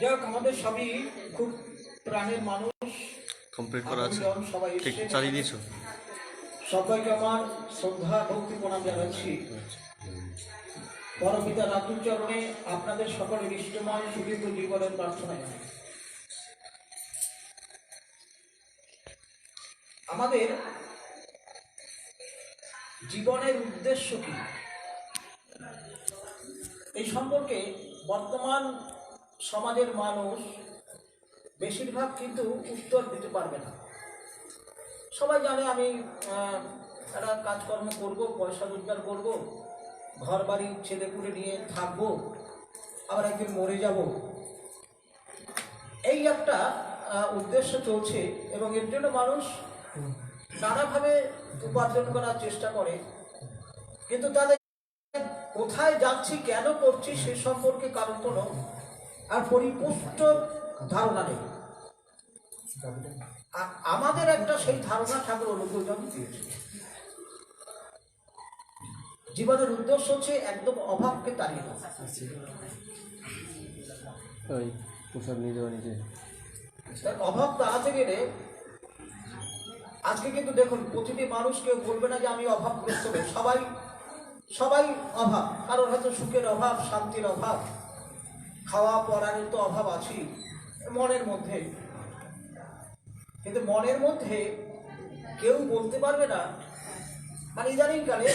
যাক, আমাদের সবই খুব প্রাণের মানুষ। কমপ্লিট করা আছে, সবাই ঠিক চালিয়ে দিয়েছো। সবাইকে আমার শ্রদ্ধা ভক্তি প্রণাম জানাচ্ছি। পরমপিতা রাতুল চরণে আপনাদের সকলের ইষ্টময় সুদীর্ঘ জীবনের প্রার্থনা জানাই। আমাদের জীবনের উদ্দেশ্য কি, এই সম্পর্কে বর্তমান সমাজের মানুষ বেশিরভাগ কিন্তু উত্তর দিতে পারবে না। সবাই জানে আমি একটা কাজকর্ম করব, পয়সা রোজগার করব, ঘর বাড়ি ছেলেপুলে নিয়ে থাকবো, আবার একদিন মরে যাব, এই একটা উদ্দেশ্য চলছে। এবং এর জন্য মানুষ নানাভাবে উপার্জন করার চেষ্টা করে, কিন্তু তাদের কোথায় যাচ্ছি, কেন করছি সে সম্পর্কে কারণ কোনো আর পরিপুষ্ট ধারণা নেই। আমাদের একটা সেই ধারণা ঠাকুর অনুকূলচন্দ্র দিয়েছে। জীবনের উদ্দেশ্য হচ্ছে একদম অভাবকে তাড়িয়ে দেওয়া। অভাব তাড়াতে গেলে আজকে কিন্তু দেখুন, প্রতিটি মানুষ কেউ বলবে না যে আমি অভাবগ্রস্ত নই। সবাই সবাই অভাব, কারণ হয়তো সুখের অভাব, শান্তির অভাব, খাওয়া পড়ার তো অভাব আছে মনের মধ্যে। কিন্তু মনের মধ্যে কেউ বলতে পারবে না, মানে ইদানিংকালে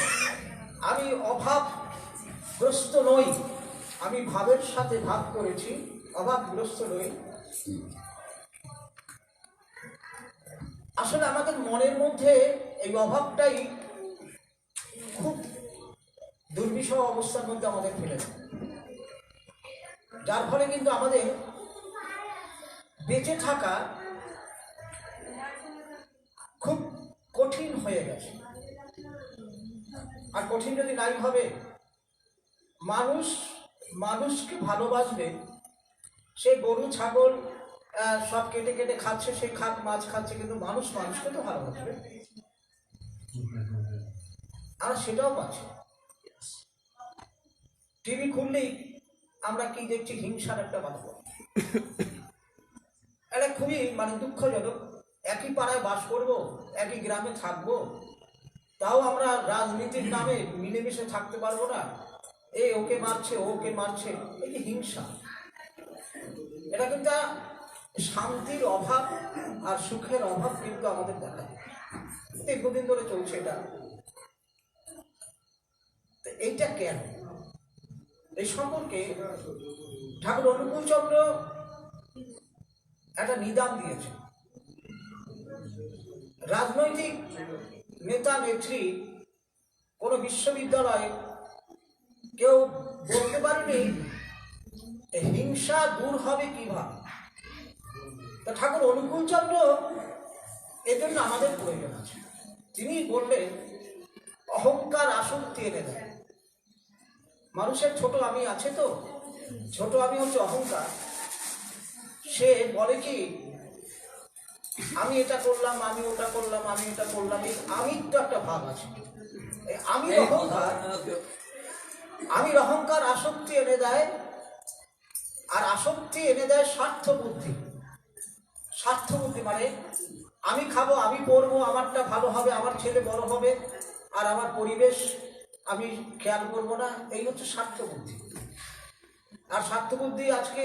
আমি অভাবগ্রস্ত নই, আমি ভাবের সাথে ভাব করেছি, অভাবগ্রস্ত নই। আসলে আমাদের মনের মধ্যে এই অভাবটাই খুব দুর্বিষহ অবস্থার মধ্যে আমাদের ফেলে দেয়, যার ফলে কিন্তু আমাদের বেঁচে থাকা খুব কঠিন হয়ে গেছে। আর কঠিন যদি নাই হবে, মানুষকে ভালোবাসবে, সে গরু ছাগল সব কেটে কেটে খাচ্ছে, সে খাক, মাছ খাচ্ছে, কিন্তু মানুষকে তো ভালোবাসবে, আর সেটাও পাচ্ছে। টিভি খুললেই আমরা কি দেখছি, হিংসার একটা বাতাবরণ। এটা খুবই দুঃখজনক। একই পাড়ায় বাস করব, একই গ্রামে থাকবো, তাও আমরা রাজনীতির নামে মিলেমিশে থাকতে পারবো না। ওকে মারছে, ওকে মারছে, এই যে হিংসা, এটা কিন্তু শান্তির অভাব আর সুখের অভাব কিন্তু আমাদের দেখা যায়। দীর্ঘদিন ধরে চলছে এটা। এইটা কেন, এই সম্পর্কে ঠাকুর অনুকূলচন্দ্র একটা নিদান দিয়েছে। রাজনৈতিক নেতা নেত্রী কোন বিশ্ববিদ্যালয়ে কেউ বলতে পারেনি হিংসা দূর হবে কিভাবে। তা ঠাকুর অনুকূলচন্দ্র এজন্য আমাদের প্রয়োজন আছে। তিনি বললেন অহংকার আসক্তি এনে দেয়। মানুষের ছোট আমি আছে, তো ছোট আমি হচ্ছে অহংকার। সে বলে কি আমি এটা করলাম, আমি ওটা করলাম, আমি এটা করলাম, এই আমির তো একটা ভাব আছে। আমির অহংকার আসক্তি এনে দেয়, আর আসক্তি এনে দেয় স্বার্থ বুদ্ধি। স্বার্থ বুদ্ধি মানে আমি খাবো, আমি পড়বো, আমারটা ভালো হবে, আমার ছেলে বড় হবে, আর আমার পরিবেশ আমি খেয়াল করবো না, এই হচ্ছে স্বার্থ বুদ্ধি। আর স্বার্থ বুদ্ধি আজকে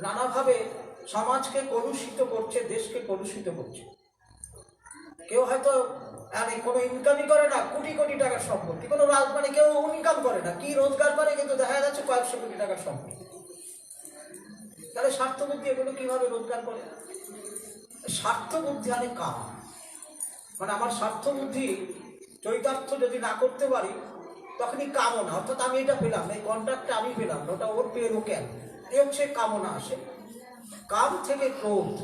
নানাভাবে সমাজকে কলুষিত করছে, দেশকে কলুষিত করছে। কেউ হয়তো কোনো ইনকামই করে না, কোটি কোটি টাকার সম্পত্তি, কোনো কেউ ইনকাম করে না, কি রোজগার করে, কিন্তু দেখা যাচ্ছে কয়েকশো কোটি টাকার সম্পত্তি। তাহলে স্বার্থ বুদ্ধি এগুলো কিভাবে রোজগার করে? স্বার্থ বুদ্ধি আনে কাম, আমার স্বার্থ বুদ্ধি চরিতার্থ যদি না করতে পারি, তখনই কামনা, অর্থাৎ আমি এটা পেলাম, এই কন্ট্রাক্টটা আমি পেলাম, ওটা ওর পেয়ে ও কেন, এ হচ্ছে কামনা আসে। কাম থেকে ক্রোধ।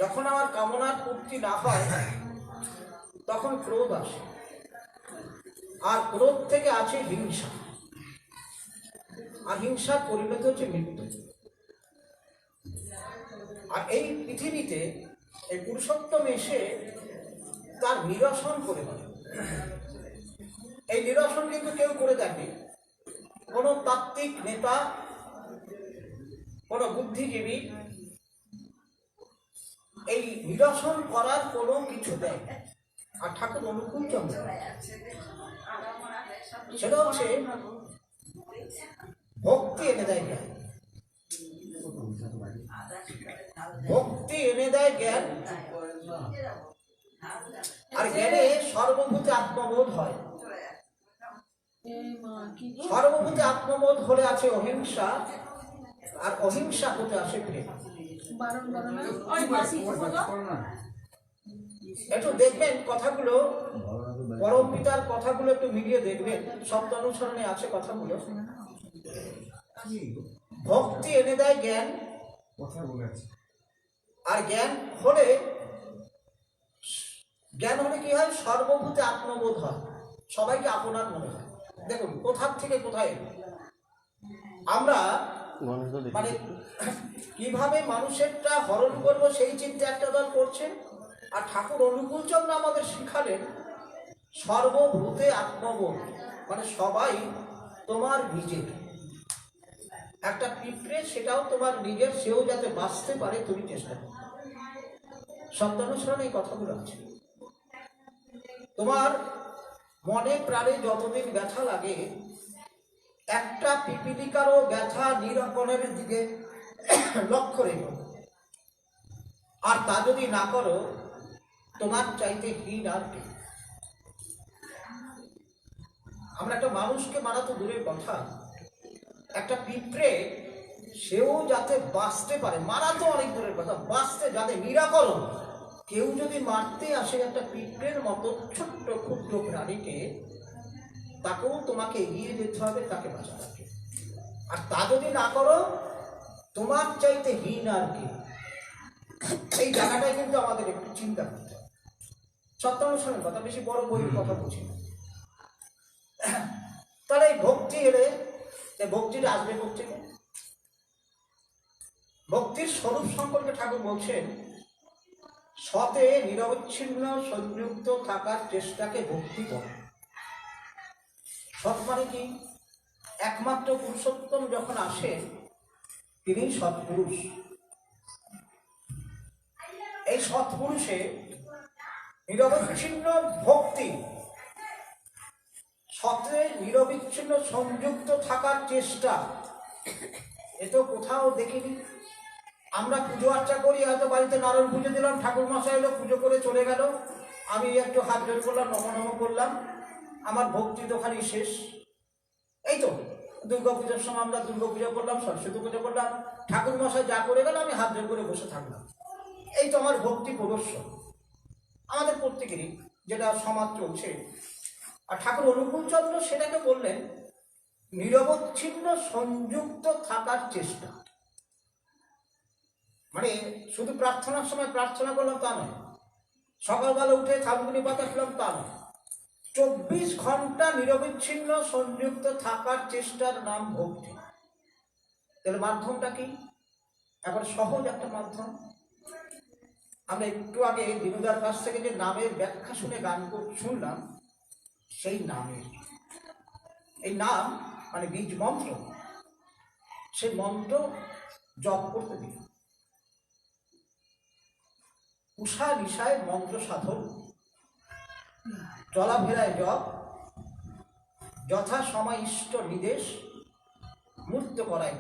যখন আমার কামনার পূর্তি না হয়, তখন ক্রোধ আসে, আর ক্রোধ থেকে আছে হিংসা, আর হিংসার পরিণতি হচ্ছে মৃত্যু। আর এই পৃথিবীতে এই পুরুষোত্তম এসে তার নিরসন করে দেয়। এই নিরসন কিন্তু কেউ করে দেখে, কোনো তাত্ত্বিক নেতা, কোনো বুদ্ধিজীবী এই নিরসন করার কোনো কিছু দেয়। আর ঠাকুর অনুকূল চন্দ্র সেটা হচ্ছে ভক্তি এনে দেয় জ্ঞান। ভক্তি এনে দেয় জ্ঞান, আর জ্ঞানে সর্বভূতে আত্মবোধ হয়। সর্বভূতে আত্মবোধ হলে আছে অহিংসা, আর অহিংসা হতে আসে প্রেম। একটু দেখবেন কথাগুলো, পরম পিতার কথাগুলো একটু মিলিয়ে দেখবেন, শব্দ অনুসরণে আছে কথাগুলো। ভক্তি এনে দেয় জ্ঞান, আর জ্ঞান হলে কি হয়? সর্বভূতে আত্মবোধ হয়, সবাইকে আপনার মনে হয়। দেখুন কোথার থেকে কোথায় আমরা মানে কিভাবে মানুষেরটা হরণ করবো সেই চিন্তা একটা দল করছে। আর ঠাকুর অনুকূলচন্দ্র আমাদের শিখালেন সর্বভূতে আত্মবোধ, মানে সবাই তোমার নিজের। একটা পিঁপড়ে সেটাও তোমার নিজের, সেও যাতে বাঁচতে পারে তুমি চেষ্টা করো। শব্দানুসরণে এই কথাগুলো আছে। তোমার মনে প্রাণে যতদিন ব্যথা লাগে, একটা পিপিলিকারও ব্যথা নিরূপণের দিকে লক্ষ্য রেখো। আর তা যদি না করো, তোমার চাইতে হীন আর কে। আমরা একটা মানুষকে মারা তো দূরের কথা, একটা পিঁপড়ে সেও যাতে বাঁচতে পারে, মারা তো অনেক দূরের কথা, বাঁচতে যাতে নিরাকরণ। কেউ যদি মারতে আসে একটা পিঁপড়ের মতো ছোট্ট ক্ষুদ্র প্রাণীকে, তাকেও তোমাকে এগিয়ে যেতে হবে, তাকে বাঁচাতে হবে। আর তা যদি না করো, তোমার চাইতে হীন আর কি। এই জায়গাটাই কিন্তু আমাদের একটু চিন্তা করতে হবে। সত্যানুসরণের কথা, বেশি বড় বইয়ের কথা বলছি না। তাহলে এই ভক্তি এলে, ভক্তিটা আসবে ভক্তিকে। ভক্তির স্বরূপ সম্পর্কে ঠাকুর বলছেন, সতে নিরবচ্ছিন্ন সংযুক্ত থাকার চেষ্টাকে ভক্তি করে। সৎ মানে কি? একমাত্র পুরুষোত্তম যখন আসেন তিনি সৎপুরুষ। এই সৎপুরুষে নিরবচ্ছিন্ন ভক্তি, সতে নিরবিচ্ছিন্ন সংযুক্ত থাকার চেষ্টা, এ তো কোথাও দেখিনি। আমরা পুজো আর্চা করি, হয়তো বাড়িতে নারায়ণ পুজো দিলাম, ঠাকুর মশাই এলো, পুজো করে চলে গেল, আমি একটু হাত জোর করলাম, নম নম করলাম, আমার ভক্তি তো খালি শেষ। এই তো দুর্গা পুজোর সময় আমরা দুর্গা পুজো করলাম, সরস্বতী পুজো করলাম, ঠাকুর মশাই যা করে গেল আমি হাত জোর করে বসে থাকলাম। এই তো আমার ভক্তি প্রদর্শন আমাদের প্রত্যেকেরই, যেটা সমাজ চলছে। আর ঠাকুর অনুকূলচন্দ্র সেটাকে বললেন নিরবচ্ছিন্ন সংযুক্ত থাকার চেষ্টা। মানে শুধু প্রার্থনার সময় প্রার্থনা করলাম তা নয়, সকালবেলা উঠে থালকুনি পাতা খেলাম তা নয়, 24 ঘন্টা নিরবিচ্ছিন্ন সংযুক্ত থাকার চেষ্টার নাম ভক্তি। তাহলে মাধ্যমটা কি? এখন সহজ একটা মাধ্যম। আমরা একটু আগে দিনুদার কাছ থেকে যে নামের ব্যাখ্যা শুনে গান শুনলাম, সেই নামের, এই নাম মানে বীজ মন্ত্র, সেই মন্ত্র জপ করতে দিন। উষা নিশায় মন্ত্র সাধন, চলাফেরায় জপ, যথা সময় ইষ্ট নির্দেশ, মূর্ত করায়।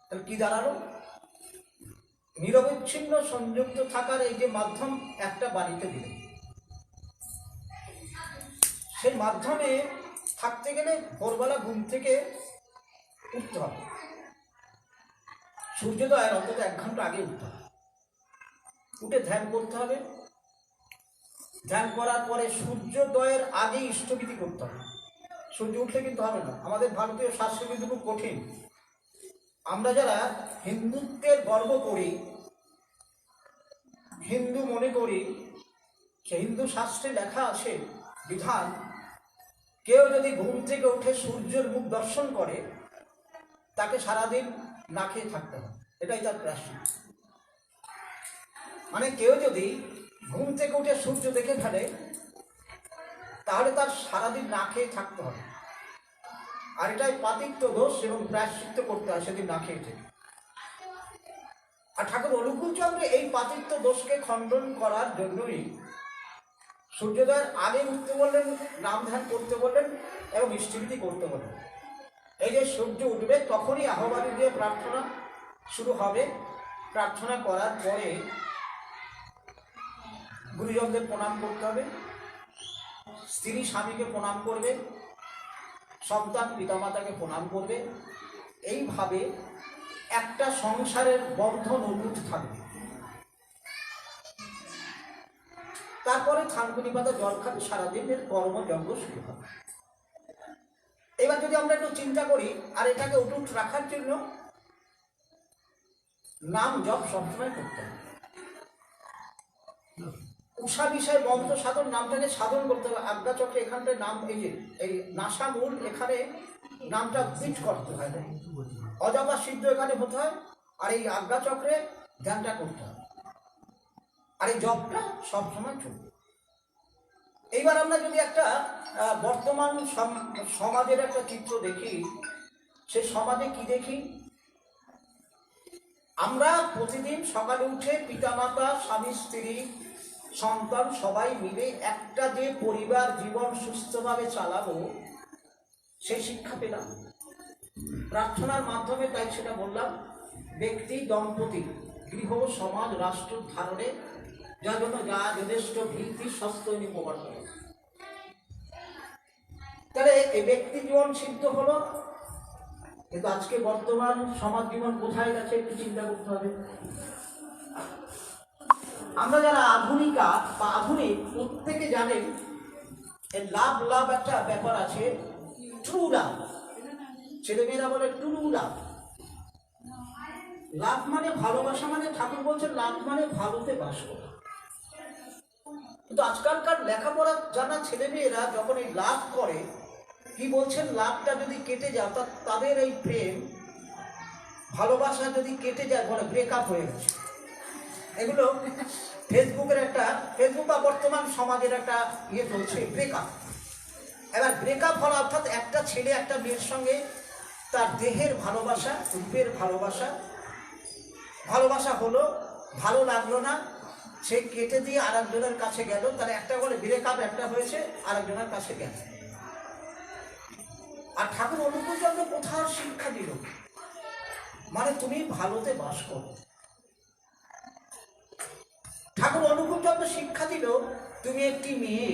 তাহলে কি দাঁড়ালো? নিরবিচ্ছিন্ন সংযুক্ত থাকার এই যে মাধ্যম একটা বাড়িতে দিলেন, সেই মাধ্যমে থাকতে গেলে ভোরবেলা ঘুম থেকে উঠতে হবে, সূর্যোদয়ের অন্তত 1 ঘন্টা আগে উঠতে হবে, উঠে ধ্যান করতে হবে। ধ্যান করার পরে সূর্যোদয়ের আগে ইষ্টবিধি করতে হবে। সূর্য উঠলে কিন্তু হবে না। আমাদের ভারতীয় শাস্ত্র কিন্তু খুব কঠিন। আমরা যারা হিন্দুত্বের গর্ব করি, হিন্দু মনে করি, সে হিন্দু শাস্ত্রে লেখা আছে বিধান, কেউ যদি ঘুম থেকে উঠে সূর্যের মুখ দর্শন করে, তাকে সারাদিন না খেয়ে থাকতে হবে, এটাই তার প্রায়শ্চিত্ত। মানে কেউ যদি ঘুম থেকে উঠে সূর্য দেখে ফেলে, তাহলে তার সারাদিন না খেয়ে থাকতে হবে। আর এটাই পাতিত্ব দোষ এবং প্রায়শ্চিত্ত করতে হয় সেদিন না খেয়ে থেকে। আর ঠাকুর অনুকূলচন্দ্র এই পাতিত্ব দোষকে খণ্ডন করার জন্যই সূর্যোদয়ের আগে উঠতে বললেন, নাম ধ্যান করতে বললেন এবং ইষ্টবিধি করতে বললেন। এই যে সূর্য উঠবে তখনই আহ্বানী দিয়ে প্রার্থনা শুরু হবে। প্রার্থনা করার পরে গুরুজনদের প্রণাম করতে হবে, স্ত্রী স্বামীকে প্রণাম করবে, সন্তান পিতামাতাকে প্রণাম করবে। এইভাবে একটা সংসারের বন্ধন অটুট থাকবে। তারপরে থানকুনি পাতা জল খাবে, সারাদিনের কর্মযজ্ঞ শুরু হবে। এবার যদি আমরা একটু চিন্তা করি, আর এটাকে অটুট রাখার জন্য নাম জপ সবসময় করতে হবে। উষা বিষয় মন্ত্র সাধন নামটাকে সাধন করতে হবে। আজ্ঞা চক্রে এখানটায় নাম, এই যে এই নাসা মূল, এখানে নামটা পিচ করতে হয়, অজাবা সিদ্ধ এখানে হতে হয়, আর এই আজ্ঞা চক্রে ধ্যানটা করতে হয়, আর এই জপটা সবসময় চলবে। এইবার আমরা যদি একটা বর্তমান সমাজের একটা চিত্র দেখি, সে সমাজে কি দেখি? আমরা প্রতিদিন সকালে উঠে পিতামাতা, স্বামী স্ত্রী, সন্তান সবাই মিলে একটা যে পরিবার জীবন সুস্থভাবে চালাবো সেই শিক্ষা পেলাম প্রার্থনার মাধ্যমে। তাই সেটা বললাম, ব্যক্তি, দম্পতি, গৃহ, সমাজ, রাষ্ট্র ধারণে যার জন্য যা যথেষ্ট ভিত্তি স্বাস্থ্য উপকার করে। তাহলে এই ব্যক্তি জীবন সিদ্ধ হলো, কিন্তু আজকে বর্তমান সমাজ জীবন কোথায় গেছে একটু চিন্তা করতে হবে। আমরা যারা আধুনিকা বা আধুনিক, প্রত্যেকে জানেন লাভ লাভ একটা ব্যাপার আছে, ট্রু লাভ। ছেলেমেয়েরা বলে ট্রু লাভ। লাভ মানে ভালোবাসা, মানে ঠাকুর বলছেন লাভ মানে ভালোতে বাস করা। কিন্তু আজকালকার লেখাপড়া জানা ছেলেমেয়েরা যখন এই লাভ করে, কি বলছেন, লাভটা যদি কেটে যায়, অর্থাৎ তাদের এই প্রেম ভালোবাসা যদি কেটে যায়, বলে ব্রেকআপ হয়ে গেছে। এগুলো ফেসবুক বা বর্তমান সমাজের একটা ইয়ে চলছে, ব্রেকআপ। এবার ব্রেকআপ হলো অর্থাৎ একটা ছেলে একটা মেয়ের সঙ্গে তার দেহের ভালোবাসা, রূপের ভালোবাসা হলো, ভালো লাগলো না, সে কেটে দিয়ে আরেকজনের কাছে গেল। তাহলে একটা বলে ব্রেকআপ, একটা হয়েছে আরেকজনের কাছে গেল। আর ঠাকুর অনুকূলচন্দ্র কোথাও শিক্ষা দিল, মানে তুমি ভালোতে বাস করো। ঠাকুর অনুকূলচন্দ্র শিক্ষা দিল, তুমি একটি মেয়ে,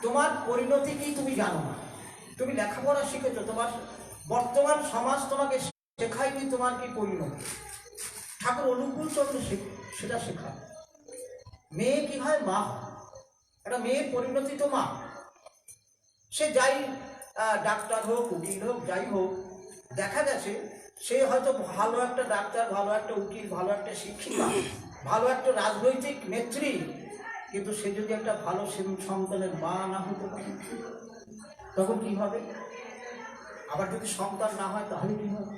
তোমার পরিণতি কি তুমি জানো না, তুমি লেখাপড়া শিখেছো, তোমার বর্তমান সমাজ তোমাকে শেখায়নি তোমার কি পরিণতি। ঠাকুর অনুকূলচন্দ্র সেটা শেখায়। মেয়ে কি হয়? মা হয়। একটা মেয়ের পরিণতি তো মা। সে যাই ডাক্তার হোক, উকিল হোক, যাই হোক, দেখা গেছে সে হয়তো ভালো একটা ডাক্তার, ভালো একটা উকিল, ভালো একটা শিক্ষিকা, ভালো একটা রাজনৈতিক নেত্রী, কিন্তু সে যদি একটা ভালো সন্তানের মা না হতে পারে, তখন কি হবে? আবার যদি সন্তান না হয় তাহলে কি হবে?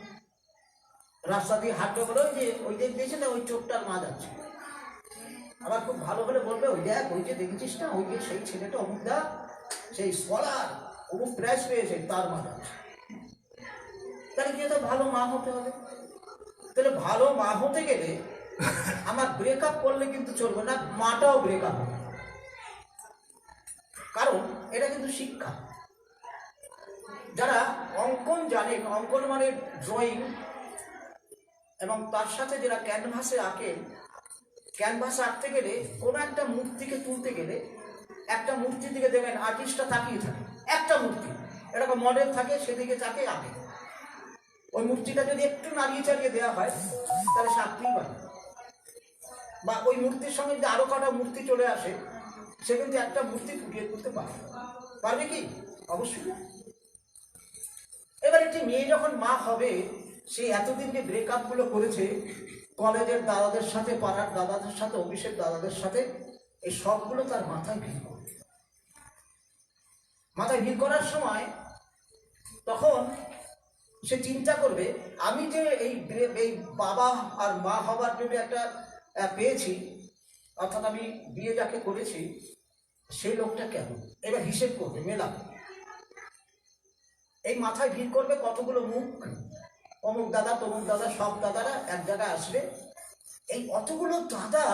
রাস্তা দিয়ে হাঁটবে বলে ওই যে দিয়েছে না, ওই চোখটার মা যাচ্ছে। আবার খুব ভালো হলে বলবে, ওই দেখ, ওই যে দেখেছিস না, ওই যে সেই ছেলেটা অমুক দা, সেই স্কলার, অমুক প্রাইজ পেয়েছে, তার মা যাচ্ছে। তাহলে কি, তো ভালো মা হতে হবে। তাহলে ভালো মা হতে গেলে আমার ব্রেকআপ করলে কিন্তু চলবে না, মাটাও ব্রেকআপ হবে। কারণ এটা কিন্তু শিক্ষা। যারা অঙ্কন জানেন, অঙ্কন মানে ড্রয়িং, এবং তার সাথে যারা ক্যানভাসে আঁকেন, ক্যানভাসে আঁকতে গেলে কোনো একটা মূর্তিকে তুলতে গেলে একটা মূর্তির দিকে দেবেন, আর্টিস্টটা তাকিয়ে থাকে, একটা মূর্তি, এরকম মডেল থাকে, সেদিকে তাকে আঁকে। ওই মূর্তিটা যদি একটু নাড়িয়ে চালিয়ে দেওয়া হয় তাহলে সে আঁকতেই পারে। বা ওই মূর্তির সঙ্গে যদি আরো কটা মূর্তি চলে আসে, সে কিন্তু একটা মূর্তি ফুটিয়ে তুলতে পারবে কি? অবশ্যই না। এবার একটি মেয়ে যখন মা হবে, সে এতদিন যে ব্রেকআপ গুলো করেছে, কলেজের দাদাদের সাথে, পাড়ার দাদাদের সাথে, অফিসের দাদাদের সাথে, এই সবগুলো তার মাথায় ভিড় করবে। মাথায় ভিড় করার সময় তখন সে চিন্তা করবে, আমি যে এই বাবা আর মা হবার জন্য একটা পেয়েছি, অর্থাৎ আমি বিয়ে যাকে করেছি, সেই লোকটা কেন? এবার হিসেব করবে, মেলাবে। এই মাথায় ভিড় করবে কতগুলো মুখ, অমুক দাদা তমুক দাদা, সব দাদারা এক জায়গায় আসবে। এই অতগুলো দাদা,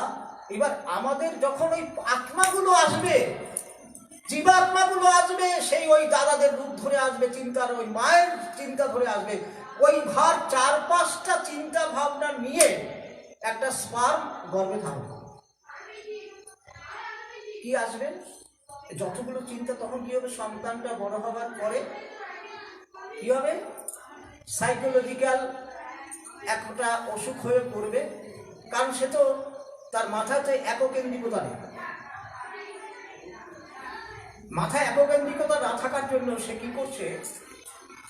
এবার আমাদের যখন ওই আত্মাগুলো আসবে, জীবাত্মাগুলো আসবে, সেই ওই দাদাদের রূপ ধরে আসবে, চিন্তার ওই মায়ের চিন্তা ধরে আসবে। ওই ভার 4-5টা চিন্তা ভাবনা নিয়ে একটা স্পার্ম গর্ভে থাকবে। কি আসবে? যতগুলো চিন্তা, তখন কি হবে? সন্তানটা বড় হবার পরে কি হবে? সাইকোলজিক্যাল একটা অসুখ হয়ে পড়বে। কারণ সে তো তার মাথাতে এককেন্দ্রিকতা নেই। মাথায় এককেন্দ্রিকতা না থাকার জন্য সে কি করছে?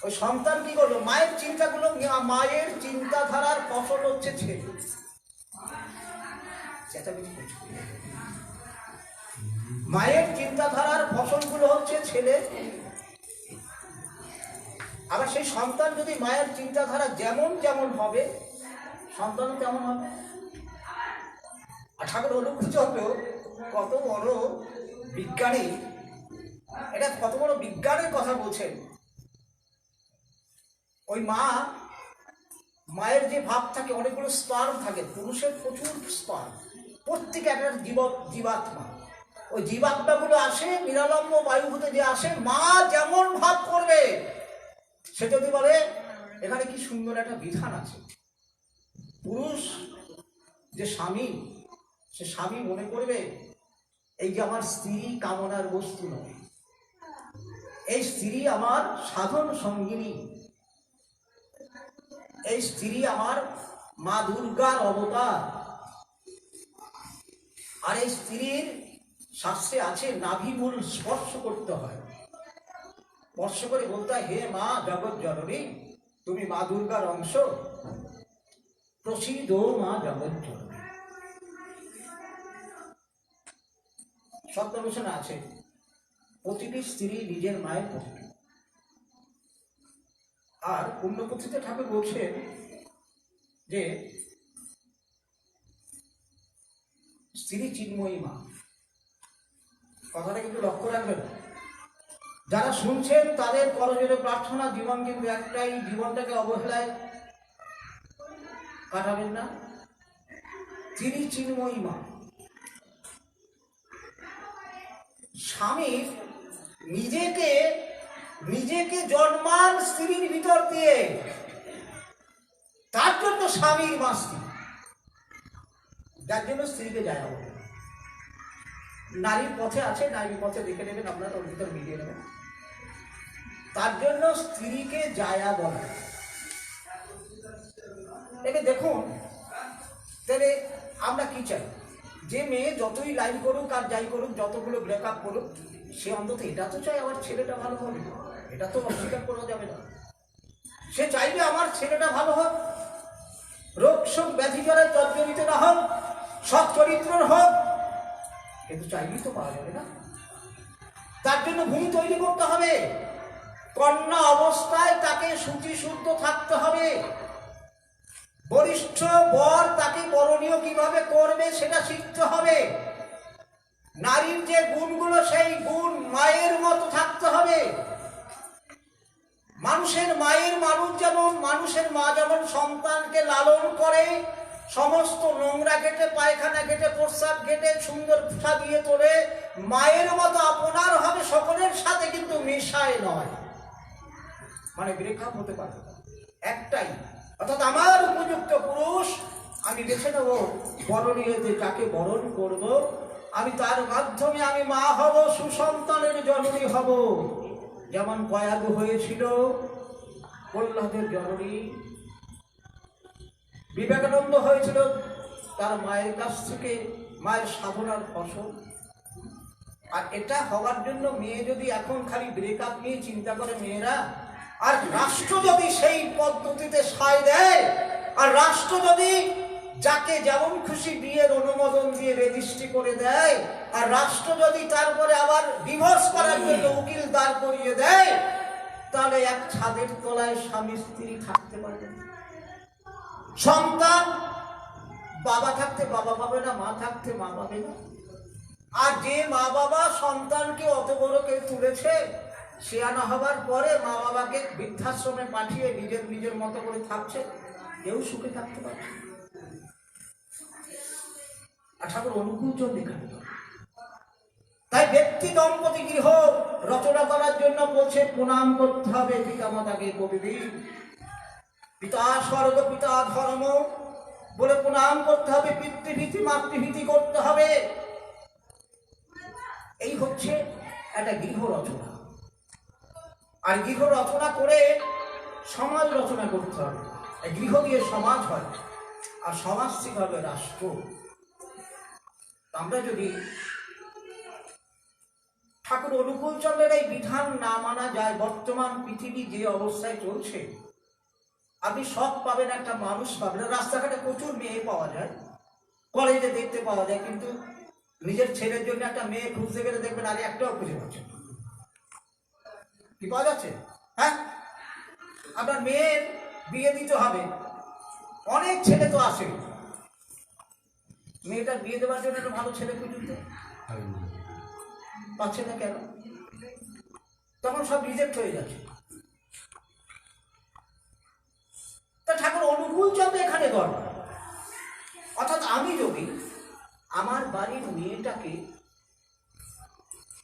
ওই সন্তান কি করলো? মায়ের চিন্তাগুলো, মায়ের চিন্তাধারার ফসল হচ্ছে ছেলে। মায়ের চিন্তাধারার ফসলগুলো হচ্ছে ছেলে। আবার সেই সন্তান যদি মায়ের চিন্তাধারা যেমন যেমন হবে, সন্তানও তেমন হবে। আর ঠাকুর অলুক্ষচন্দ্র কত বড় বিজ্ঞানী, এটা কত বড় বিজ্ঞানের কথা বলছেন। ওই মায়ের যে ভাব থাকে, অনেকগুলো স্পার্ম থাকে, পুরুষের প্রচুর স্পার্ম, প্রত্যেকে একটা জীবাত্মা। ওই জীবাত্মাগুলো আসে নিরালম্ব বায়ুভূতে যে আসে, মা যেমন ভাব করবে, সে যদি বলে, এখানে কি সুন্দর একটা বিধান আছে। পুরুষ যে স্বামী, সে স্বামী মনে করবে এই যে আমার স্ত্রী কামনার বস্তু নয়, এই স্ত্রী আমার সাধন সঙ্গিনী, এই স্ত্রী আমার মা দুর্গার অবতার। আর এই স্ত্রীর শাস্ত্রে আছে নাভিমূল স্পর্শ করতে হয়, স্পর্শ করে বলতে হয়, হে মা জগৎ জননী, তুমি মা দুর্গার অংশ, প্রসিদ্ধ মা জগৎ জননী। সত্যবচনে আছে প্রতিটি স্ত্রী নিজের মায়ের পত্নী। আর পুণ্যপুথিতে ঠাকুর বলছেন যে স্ত্রী চিন্ময়ী মা। কথাটা কিন্তু লক্ষ্য রাখবেন, যারা শুনছেন তাদের করজোড়ে প্রার্থনা, জীবন কিন্তু একটাই, জীবনটাকে অবহেলায় কাটাবেন না। স্ত্রী চিন্ময়ী মা। স্বামী নিজেকে জন্মান স্ত্রীর ভিতর দিয়ে, তার জন্য স্বামীর মা স্ত্রী, যার জন্য স্ত্রীকে যায় না বলে। নারীর পথে আছে, নারীর পথে দেখে নেবেন আপনারা, ওর ভিতর মিলিয়ে নেবেন। তার জন্য স্ত্রীকে জায়া বলে। এবার দেখুন, তাহলে আমরা কি চাই? যে মেয়ে যতই লাইন করুক আর যাই করুক, যতগুলো ব্রেকআপ করুক, সে অন্তত এটা তো চাই আমার ছেলেটা ভালো হবে, এটা তো অস্বীকার করা যাবে না। সে চাইবে আমার ছেলেটা ভালো হোক, রোগ শোক ব্যাধি জ্বরে জর্জরিত না হোক, সৎ চরিত্রের হোক, কিন্তু চাইলেই তো পাওয়া যাবে না। তার জন্য ভূমি তৈরি করতে হবে। কন্যা অবস্থায় তাকে শুচি শুদ্ধ থাকতে হবে। বরিষ্ঠ বর তাকে বরণীয় কিভাবে করবে সেটা শিখতে হবে। নারীর যে গুণগুলো, সেই গুণ মায়ের মতো থাকতে হবে। মানুষের মা যেমন সন্তানকে লালন করে, সমস্ত নোংরা ঘেটে, পায়খানা ঘেটে, প্রস্রাব ঘেটে সুন্দর সাজিয়ে তোলে, মায়ের মতো আপনার হবে সকলের সাথে, কিন্তু মেশায় নয়। মানে ব্রেকআপ হতে পারে একটাই, অর্থাৎ আমার উপযুক্ত পুরুষ আমি বেছে নেব, বরণীয় যে যাকে বরণ করব, আমি তার মাধ্যমে আমি মা হব, সুসন্তানের জননী হব। যেমন কয়াগু হয়েছিল প্রহ্লাদের জননী, বিবেকানন্দ হয়েছিল তার মায়ের কাছ থেকে, মায়ের সাধনার ফসল। আর এটা হওয়ার জন্য মেয়ে যদি এখন খালি ব্রেকআপ নিয়ে চিন্তা করে মেয়েরা, আর রাষ্ট্র যদি সেই পদ্ধতিতে সায় দেয়, আর রাষ্ট্র যদি যাকে যেমন খুশি বিয়ের অনুমোদন দিয়ে রেজিস্ট্রি করে দেয়, আর রাষ্ট্র যদি তারপরে আবার ডিভোর্স করার জন্য উকিল দাঁড় করিয়ে দেয়, তাহলে এক ছাদের তলায় স্বামী স্ত্রী থাকতে পারবে। সন্তান বাবা থাকতে বাবা পাবে না, মা থাকতে মা পাবে না। আর যে মা বাবা সন্তানকে অত বড় কেউ তুলেছে, শিয়ানা হবার পরে মা বাবাকে বৃদ্ধাশ্রমে পাঠিয়ে নিজের নিজের মতো করে থাকছে, কেউ সুখে থাকতে পারছে না। আর ঠাকুর অনুকূল চন্দ্র এখানে। তাই ব্যক্তি দম্পতি গৃহ রচনা করার জন্য বলছে প্রণাম করতে হবে পিতা মাতাকে প্রতিদিন। পিতা স্বর্গ পিতা ধর্ম বলে প্রণাম করতে হবে, পিতৃভীতি মাতৃভীতি করতে হবে। এই হচ্ছে একটা গৃহ রচনা। আর গৃহ রচনা করে সমাজ রচনা করতে হবে। গৃহ দিয়ে সমাজ হয়, আর সমাজ থেকে হবে রাষ্ট্র। আমরা যদি ঠাকুর অনুকূল চন্দ্রের এই বিধান না মানা যায়, বর্তমান পৃথিবী যে অবস্থায় চলছে, আপনি সব পাবেন, একটা মানুষ পাবেন। রাস্তাঘাটে প্রচুর মেয়ে পাওয়া যায়, কলেজে দেখতে পাওয়া যায়, কিন্তু নিজের ছেলের জন্য একটা মেয়ে খুঁজতে গেলে দেখবেন আগে একটাও খুঁজে পাচ্ছে না। কি পাওয়া যাচ্ছে? হ্যাঁ, আপনার মেয়ের বিয়ে দিতে হবে, অনেক ছেলে তো আসে, মেয়েটার বিয়ে দেওয়ার জন্য একটা ভালো ছেলে খুঁজুন তো পাচ্ছে না কেন? তখন সব রিজেক্ট হয়ে যাচ্ছে। তা ঠাকুর অনুকূল চন্দ্র এখানে দরকার। অর্থাৎ আমি যদি আমার বাড়ির মেয়েটাকে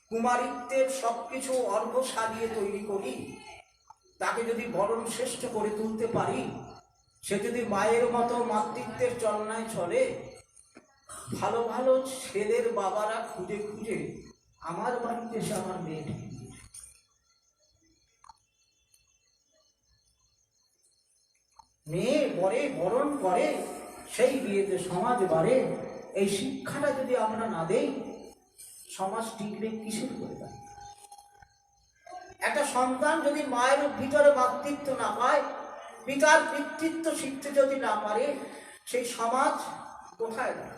কুমারিত্বের সবকিছু অর্ঘ সাজিয়ে তৈরি করি, তাকে যদি বরণ শ্রেষ্ঠ করে তুলতে পারি, সে যদি মায়ের মতো মাতৃত্বের চলনায় চলে, ভালো ভালো ছেলের বাবারা খুঁজে খুঁজে আমার বাড়িতে এসে আমার মেয়েটি মেয়ে বরে বরণ করে, সেই বিয়েতে সমাজ বাড়ে। এই শিক্ষাটা যদি আমরা না দেই, সমাজ টিকবে কিসের করে? একটা সন্তান যদি মায়ের ভিতরে মাতৃত্ব না পায়, পিতার পিতৃত্ব শিখতে যদি না পারে, সেই সমাজ কোথায় যায়?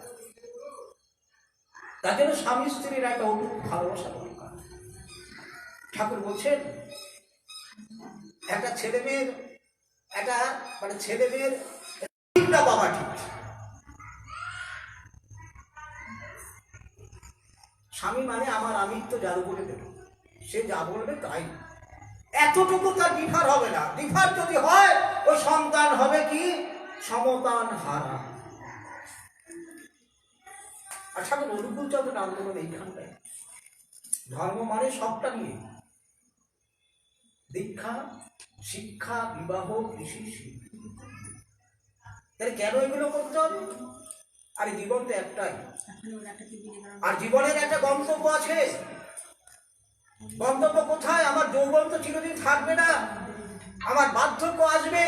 তার জন্য স্বামী স্ত্রীর একটা অটুট ভালোবাসা দরকার। ঠাকুর বলছেন একটা ছেলে মেয়ের বাবা ঠিক, স্বামী মানে আমার আমিত্ব যার উপরে দেবে, সে যা বলবে তাই, এতটুকু তার ডিফার হবে না। ডিফার যদি হয়, ওই সন্তান হবে কি সমতান হারা। আর ঠাকুর অনুকূল চন্দ্রের আন্দোলন এইখানটায়। ধর্ম মানে সবটা নিয়ে, দীক্ষা, শিক্ষা, বিবাহ, কৃষি, তাহলে কেন এগুলো করতে হবে? আর জীবন তো একটাই, আর জীবনের একটা গন্তব্য আছে। গন্তব্য কোথায়? আমার যৌবন তো চিরদিন থাকবে না, আমার বার্ধক্য আসবে,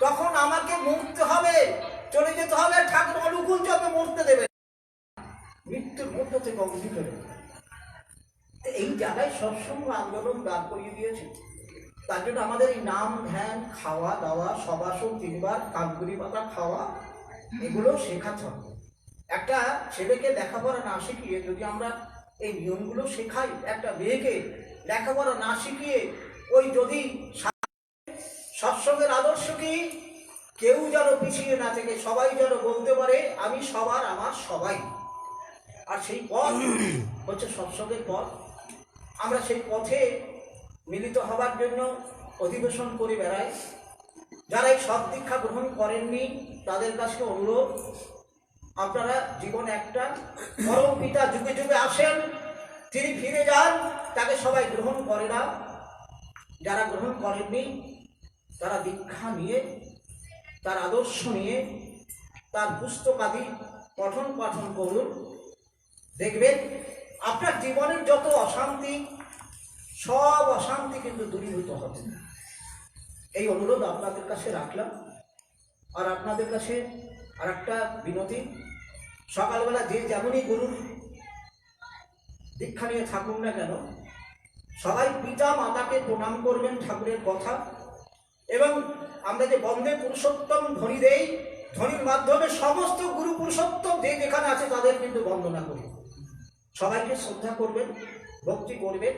তখন আমাকে মরতে হবে, চলে যেতে হবে। ঠাকুর অনুকূল চন্দ্র মরতে দেবে, মৃত্যুর মধ্য থেকে অঙ্কিত হবে। এই জায়গায় সৎসঙ্গ আন্দোলন দাঁড় করিয়ে দিয়েছে। তার জন্য আমাদের এই নাম ধ্যান, খাওয়া দাওয়া, সবাসন, 3 বার কালকুরি পাতা খাওয়া, এগুলো শেখাতে হবে। একটা ছেলেকে লেখাপড়া না শিখিয়ে যদি আমরা এই নিয়মগুলো শেখাই, একটা মেয়েকে লেখাপড়া না শিখিয়ে ওই যদি সৎসঙ্গের আদর্শ কি, কেউ যেন পিছিয়ে না থেকে সবাই যেন বলতে পারে আমি সবার, আমার সবাই। আর সেই পথ হচ্ছে সৎসঙ্গের পথ। আমরা সেই পথে মিলিত হবার জন্য অধিবেশন করে বেড়াই। যারা এই সৎ দীক্ষা গ্রহণ করেননি, তাদের কাছে অনুরোধ, আপনারা জীবন একটা, পরম পিতা যুগে যুগে আসেন, তিনি ফিরে যান, তাকে সবাই গ্রহণ করে না। যারা গ্রহণ করেননি, তারা দীক্ষা নিয়ে, তার আদর্শ নিয়ে, তার পুস্তকাদি পঠন পাঠন করুন। দেখবেন আপনার জীবনের যত অশান্তি, সব অশান্তি কিন্তু দূরীভূত হবে। এই অনুরোধ আপনাদের কাছে রাখলাম। আর আপনাদের কাছে আর একটা বিনতি, সকালবেলা যে যেমনই গুরুর দীক্ষা নিয়ে থাকুন না কেন, সবাই পিতা মাতাকে প্রণাম করবেন ঠাকুরের কথা। এবং আমরা যে বন্দে পুরুষোত্তম ধ্বনি দেই, ধ্বনির মাধ্যমে সমস্ত গুরু পুরুষোত্তম যে যেখানে আছে তাদের কিন্তু বন্দনা করি। সবাইকে শ্রদ্ধা করবেন, ভক্তি করবেন।